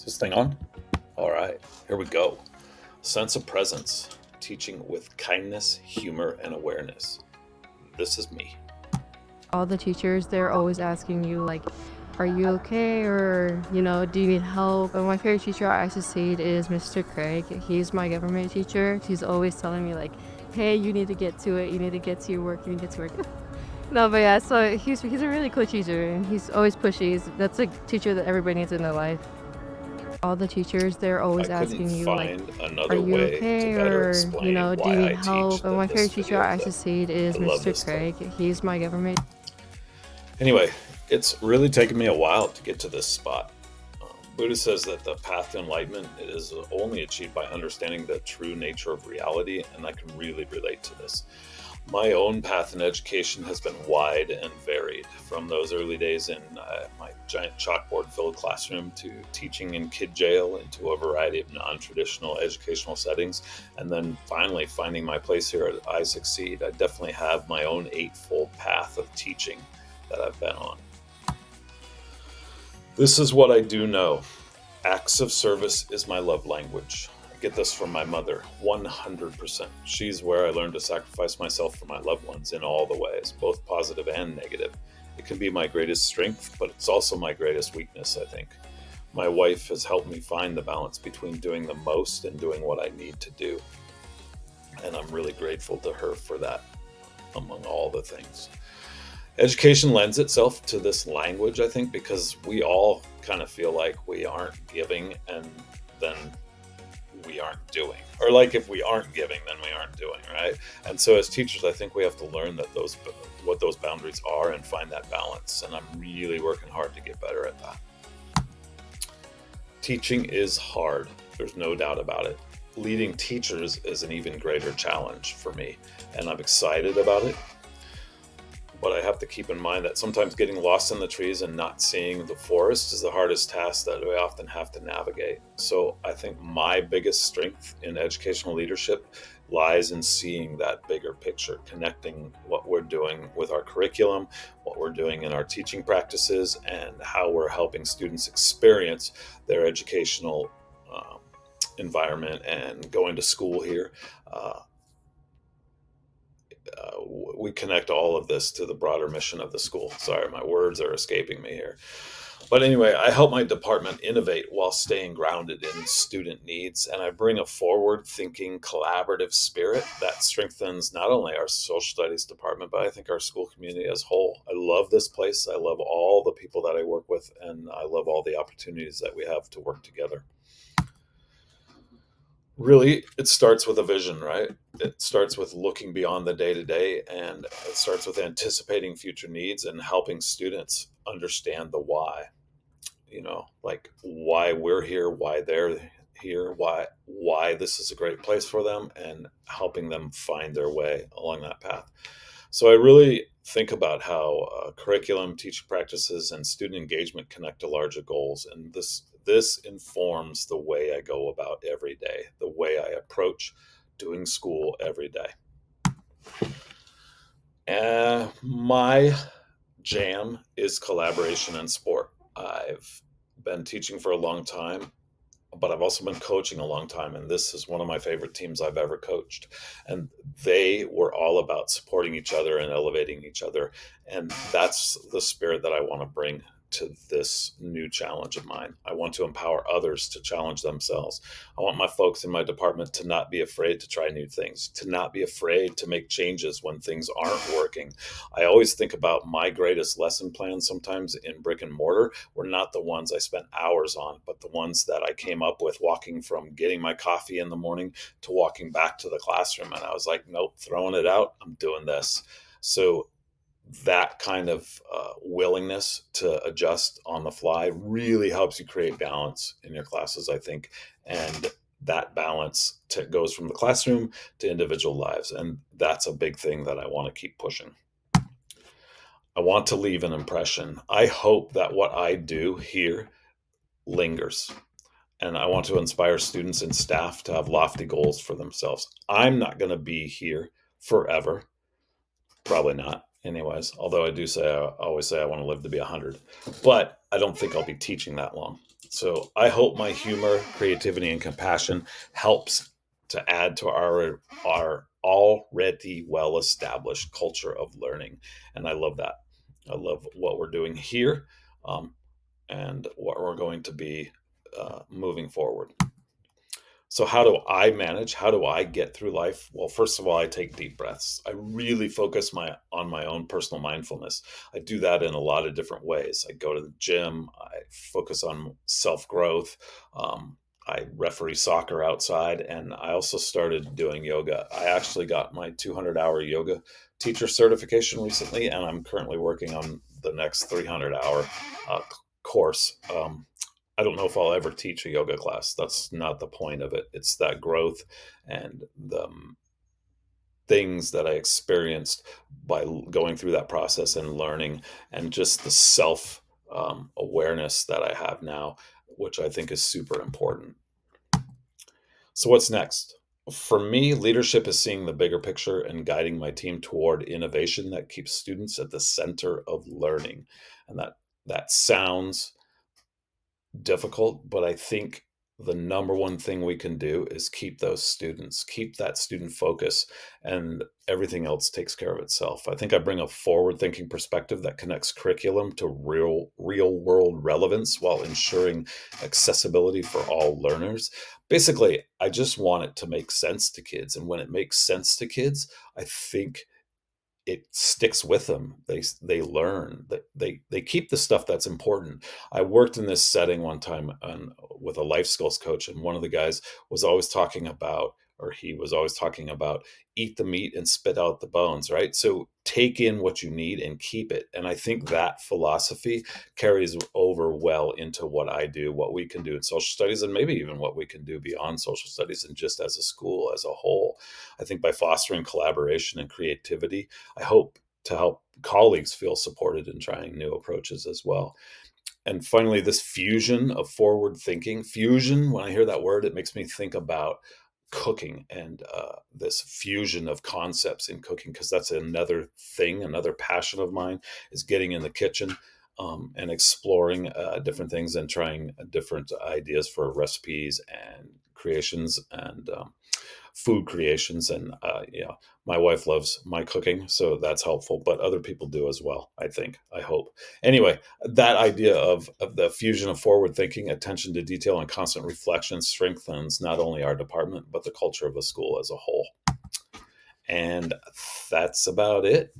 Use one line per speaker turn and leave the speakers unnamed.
Is this thing on? All right, here we go. Sense of presence, teaching with kindness, humor, and awareness. This is me.
All the teachers, they're always asking you, like, are you okay? Or, do you need help? And my favorite teacher I succeed is Mr. Craig. He's my government teacher. He's always telling me, like, hey, you need to get to it. You need to get to your work. You need to get to work. No, but yeah, so he's a really cool teacher. And he's always pushy. That's a teacher that everybody needs in their life. All the teachers, they're
I
always
couldn't
asking you, like,
find
are
another
you
way to
okay?
better
Or,
explain
do you
why
need
I teach
help? And
than
my
this
favorite teacher
video
I
clip.
succeed
I
is
love
Mr.
this clip.
Craig. He's my government.
Anyway, it's really taken me a while to get to this spot. Buddha says that the path to enlightenment is only achieved by understanding the true nature of reality, and I can really relate to this. My own path in education has been wide and varied, from those early days in my giant chalkboard filled classroom to teaching in kid jail into a variety of non traditional educational settings, and then finally finding my place here at I Succeed. I definitely have my own eightfold path of teaching that I've been on. This is what I do know: acts of service is my love language. I get this from my mother, 100%. She's where I learned to sacrifice myself for my loved ones in all the ways, both positive and negative. It can be my greatest strength, but it's also my greatest weakness, I think. My wife has helped me find the balance between doing the most and doing what I need to do. And I'm really grateful to her for that, among all the things. Education lends itself to this language, I think, because we all kind of feel like we aren't giving and then we aren't doing. Or like if we aren't giving, then we aren't doing, right? And so as teachers, I think we have to learn that those what those boundaries are and find that balance. And I'm really working hard to get better at that. Teaching is hard. There's no doubt about it. Leading teachers is an even greater challenge for me, and I'm excited about it. But I have to keep in mind that sometimes getting lost in the trees and not seeing the forest is the hardest task that we often have to navigate. So I think my biggest strength in educational leadership lies in seeing that bigger picture, connecting what we're doing with our curriculum, what we're doing in our teaching practices, and how we're helping students experience their educational environment and going to school here. Uh, we connect all of this to the broader mission of the school. Sorry, my words are escaping me here. But anyway, I help my department innovate while staying grounded in student needs, and I bring a forward thinking, collaborative spirit that strengthens not only our social studies department, but I think our school community as a whole. I love this place. I love all the people that I work with, and I love all the opportunities that we have to work together. Really, it starts with a vision, right? It starts with looking beyond the day to day, and it starts with anticipating future needs and helping students understand the why. Like why we're here, why they're here, why this is a great place for them, and helping them find their way along that path. So I really think about how curriculum, teaching practices, and student engagement connect to larger goals, and this informs the way I go about every day, the way I approach doing school every day. My jam is collaboration and sport. I've been teaching for a long time, but I've also been coaching a long time, and this is one of my favorite teams I've ever coached. And they were all about supporting each other and elevating each other, and that's the spirit that I want to bring to this new challenge of mine. I want to empower others to challenge themselves. I want my folks in my department to not be afraid to try new things, to not be afraid to make changes when things aren't working. I always think about my greatest lesson plans sometimes in brick and mortar were not the ones I spent hours on, but the ones that I came up with walking from getting my coffee in the morning to walking back to the classroom. And I was like, nope, throwing it out. I'm doing this. So that kind of willingness to adjust on the fly really helps you create balance in your classes, I think. And that balance goes from the classroom to individual lives. And that's a big thing that I want to keep pushing. I want to leave an impression. I hope that what I do here lingers. And I want to inspire students and staff to have lofty goals for themselves. I'm not going to be here forever. Probably not. anyways. Although I always say I want to live to be 100, but I don't think I'll be teaching that long. So I hope my humor, creativity, and compassion helps to add to our already well established culture of learning, and I love that. I love what we're doing here, um, and what we're going to be moving forward. So how do I manage? How do I get through life? Well, first of all, I take deep breaths. I really focus my on my own personal mindfulness. I do that in a lot of different ways. I go to the gym. I focus on self growth. I referee soccer outside, and I also started doing yoga. I actually got my 200-hour yoga teacher certification recently, and I'm currently working on the next 300-hour course. I don't know if I'll ever teach a yoga class. That's not the point of it. It's that growth and the things that I experienced by going through that process and learning, and just the self awareness that I have now, which I think is super important. So, what's next? For me, leadership is seeing the bigger picture and guiding my team toward innovation that keeps students at the center of learning. And that sounds difficult, but I think the number one thing we can do is keep those students, keep that student focus, and everything else takes care of itself. I think I bring a forward thinking perspective that connects curriculum to real world relevance while ensuring accessibility for all learners. Basically, I just want it to make sense to kids. And when it makes sense to kids, I think it sticks with them. They learn. They keep the stuff that's important. I worked in this setting one time with a life skills coach, and one of the guys was always talking about, or he was always talking about, eat the meat and spit out the bones, right? So take in what you need and keep it. And I think that philosophy carries over well into what I do, what we can do in social studies, and maybe even what we can do beyond social studies and just as a school as a whole. I think by fostering collaboration and creativity, I hope to help colleagues feel supported in trying new approaches as well. And finally, this fusion of forward thinking. Fusion, when I hear that word, it makes me think about cooking and this fusion of concepts in cooking, because that's another thing, another passion of mine is getting in the kitchen and exploring different things and trying different ideas for recipes and creations and food creations. And yeah, my wife loves my cooking, so that's helpful, but other people do as well, I think, I hope. Anyway, that idea of the fusion of forward thinking, attention to detail, and constant reflection strengthens not only our department but the culture of the school as a whole. And that's about it.